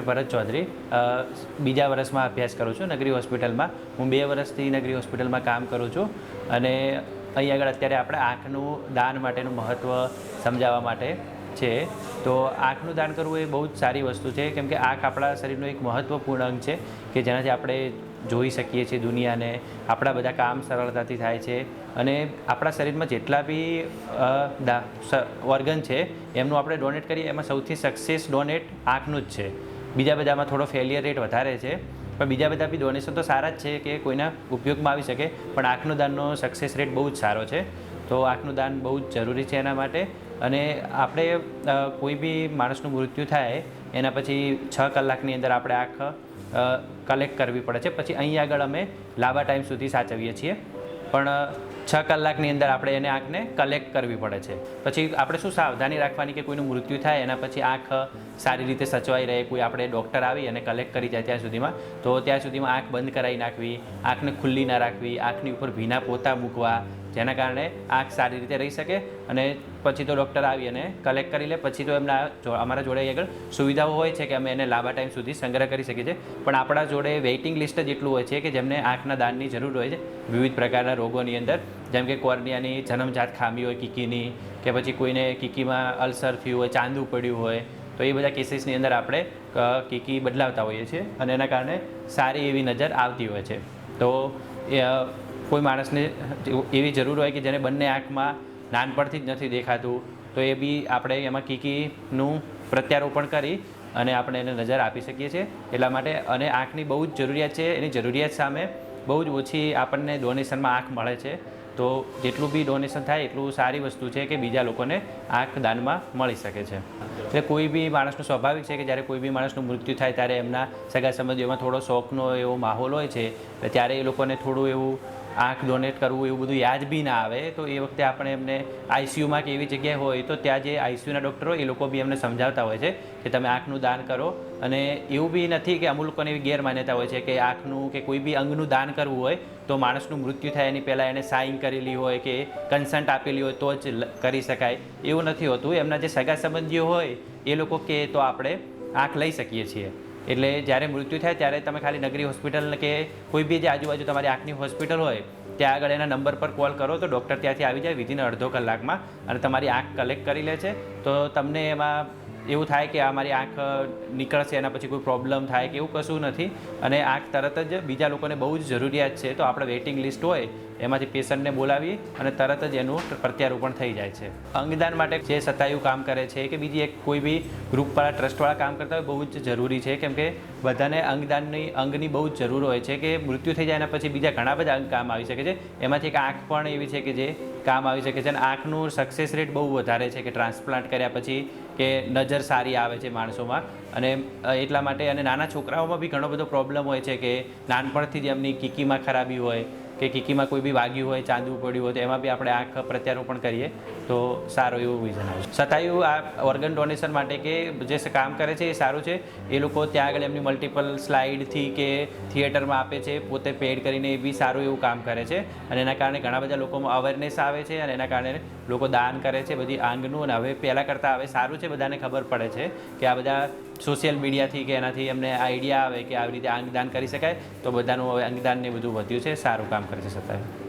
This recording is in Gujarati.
ભરત ચૌધરી બીજા વર્ષમાં અભ્યાસ કરું છું નગરી હોસ્પિટલમાં. હું 2 વર્ષથી નગરી હોસ્પિટલમાં કામ કરું છું અને અહીં આગળ અત્યારે આપણે આંખનું દાન માટેનું મહત્ત્વ સમજાવવા માટે છે. તો આંખનું દાન કરવું એ બહુ જ સારી વસ્તુ છે, કેમ કે આંખ આપણા શરીરનું એક મહત્ત્વપૂર્ણ અંગ છે કે જેનાથી આપણે જોઈ શકીએ છીએ દુનિયાને, આપણા બધા કામ સરળતાથી થાય છે અને આપણા શરીરમાં જેટલા બી ઓર્ગન છે એમનું આપણે ડોનેટ કરીએ એમાં સૌથી સક્સેસ ડોનેટ આંખનું જ છે. બીજા બધામાં થોડો ફેલિયર રેટ વધારે છે, પણ બીજા બધા બી ડોનેશન તો સારા જ છે કે કોઈના ઉપયોગમાં આવી શકે, પણ આંખનું દાનનો સક્સેસ રેટ બહુ જ સારો છે. તો આંખનું દાન બહુ જ જરૂરી છે એના માટે. અને આપણે કોઈ બી માણસનું મૃત્યુ થાય એના પછી 6 કલાકની અંદર આપણે આંખ કલેક્ટ કરવી પડે છે. પછી અહીં આગળ અમે લાંબા ટાઈમ સુધી સાચવીએ છીએ, પણ 6 કલાકની અંદર આપણે એને આંખને કલેક્ટ કરવી પડે છે. પછી આપણે શું સાવધાની રાખવાની કે કોઈનું મૃત્યુ થાય એના પછી આંખ સારી રીતે સચવાઈ રહે, કોઈ આપણે ડૉક્ટર આવી અને કલેક્ટ કરી જાય ત્યાં સુધીમાં, તો ત્યાં સુધીમાં આંખ બંધ કરાવી નાખવી, આંખને ખુલ્લી ના રાખવી, આંખની ઉપર ભીના પોતા મૂકવા, જેના કારણે આંખ સારી રીતે રહી શકે. અને પછી તો ડૉક્ટર આવી અને કલેક્ટ કરી લે. પછી તો અમારા જોડે આગળ સુવિધાઓ હોય છે કે અમે એને લાંબા ટાઈમ સુધી સંગ્રહ કરી શકીએ છીએ, પણ આપણા જોડે વેઇટિંગ લિસ્ટ જ એટલું હોય છે કે જેમને આંખના દાનની જરૂર હોય છે વિવિધ પ્રકારના રોગોની અંદર, જેમ કે કોર્નિયાની જન્મજાત ખામી હોય કીકીની, કે પછી કોઈને કીકીમાં અલ્સર થયું હોય, ચાંદું પડ્યું હોય, તો એ બધા કેસીસની અંદર આપણે કીકી બદલાવતા હોઈએ છીએ અને એના કારણે સારી એવી નજર આવતી હોય છે. તો કોઈ માણસને એવી જરૂર હોય કે જેને બંને આંખમાં નાનપણથી જ નથી દેખાતું, તો એ બી આપણે એમાં કીકીનું પ્રત્યારોપણ કરી અને આપણે એને નજર આપી શકીએ છીએ. એટલા માટે અને આંખની બહુ જ જરૂરિયાત છે, એની જરૂરિયાત સામે બહુ જ ઓછી આપણને ડોનેશનમાં આંખ મળે છે. તો જેટલું બી ડોનેશન થાય એટલું સારી વસ્તુ છે કે બીજા લોકોને આંખ દાનમાં મળી શકે છે. એટલે કોઈ બી માણસનું સ્વાભાવિક છે કે જ્યારે કોઈ બી માણસનું મૃત્યુ થાય ત્યારે એમના સગા સંબંધીઓમાં થોડો શોખનો એવો માહોલ હોય છે, ત્યારે એ લોકોને થોડું એવું આંખ ડોનેટ કરવું એવું બધું યાદ બી ના આવે. તો એ વખતે આપણે એમને આઈસીયુમાં કે એવી જગ્યાએ હોય તો ત્યાં જે આઈસીયુના ડૉક્ટર હોય એ લોકો બી એમને સમજાવતા હોય છે કે તમે આંખનું દાન કરો. અને એવું બી નથી કે અમુક લોકોને એવી ગેરમાન્યતા હોય છે કે આંખનું કે કોઈ બી અંગનું દાન કરવું હોય તો માણસનું મૃત્યુ થાય એની પહેલાં એને સાઇન કરેલી હોય કે કન્સન્ટ આપેલી હોય તો જ કરી શકાય, એવું નથી હોતું. એમના જે સગા સંબંધીઓ હોય એ લોકો કહે તો આપણે આંખ લઈ શકીએ છીએ. એટલે જ્યારે મૃત્યુ થાય ત્યારે તમે ખાલી નગરી હોસ્પિટલ કે કોઈ બી જે આજુબાજુ તમારી આંખની હોસ્પિટલ હોય ત્યાં આગળ એના નંબર પર કોલ કરો તો ડૉક્ટર ત્યાંથી આવી જાય વિધિન અડધો કલાકમાં અને તમારી આંખ કલેક્ટ કરી લે છે. તો તમને એમાં એવું થાય કે આ મારી આંખ નીકળશે એના પછી કોઈ પ્રોબ્લેમ થાય કે એવું કશું નથી. અને આંખ તરત જ બીજા લોકોને બહુ જ જરૂરિયાત છે તો આપણે વેઇટિંગ લિસ્ટ હોય એમાંથી પેશન્ટને બોલાવી અને તરત જ એનું પ્રત્યારોપણ થઈ જાય છે. અંગદાન માટે જે સતાયું કામ કરે છે કે બીજી એક કોઈ બી ગ્રુપવાળા ટ્રસ્ટવાળા કામ કરતા હોય બહુ જ જરૂરી છે, કેમ કે બધાને અંગની બહુ જ જરૂર હોય છે કે મૃત્યુ થઈ જાય એના પછી બીજા ઘણા બધા અંગ કામ આવી શકે છે. એમાંથી એક આંખ પણ એવી છે કે જે કામ આવી શકે છે. અને આંખનું સક્સેસ રેટ બહુ વધારે છે કે ટ્રાન્સપ્લાન્ટ કર્યા પછી કે નજર સારી આવે છે માણસોમાં. અને એટલા માટે અને નાના છોકરાઓમાં બી ઘણો બધો પ્રોબ્લેમ હોય છે કે નાનપણથી જ એમની કીકીમાં ખરાબી હોય કે કીકીમાં કોઈ બી વાગ્યું હોય, ચાંદવું પડ્યું હોય, તો એમાં બી આપણે આંખ પ્રત્યારોપણ કરીએ તો સારું એવું વિઝન આવે. સતાયું આ ઓર્ગન ડોનેશન માટે કે જે કામ કરે છે એ સારું છે. એ લોકો ત્યાં આગળ એમની મલ્ટિપલ સ્લાઇડથી કે થિયેટરમાં આપે છે, પોતે પેડ કરીને એ બી સારું એવું કામ કરે છે. અને એના કારણે ઘણા બધા લોકોમાં અવેરનેસ આવે છે અને એના કારણે લોકો દાન કરે છે બધી આંગનું. અને હવે પહેલાં કરતાં હવે સારું છે, બધાને ખબર પડે છે કે આ બધા સોશિયલ મીડિયાથી કે એનાથી એમને આઈડિયા આવે કે આવી રીતે અંગદાન કરી શકાય. તો બધાનું હવે અંગદાનને બધું વધ્યું છે, સારું કામ કરે છે સતાયું.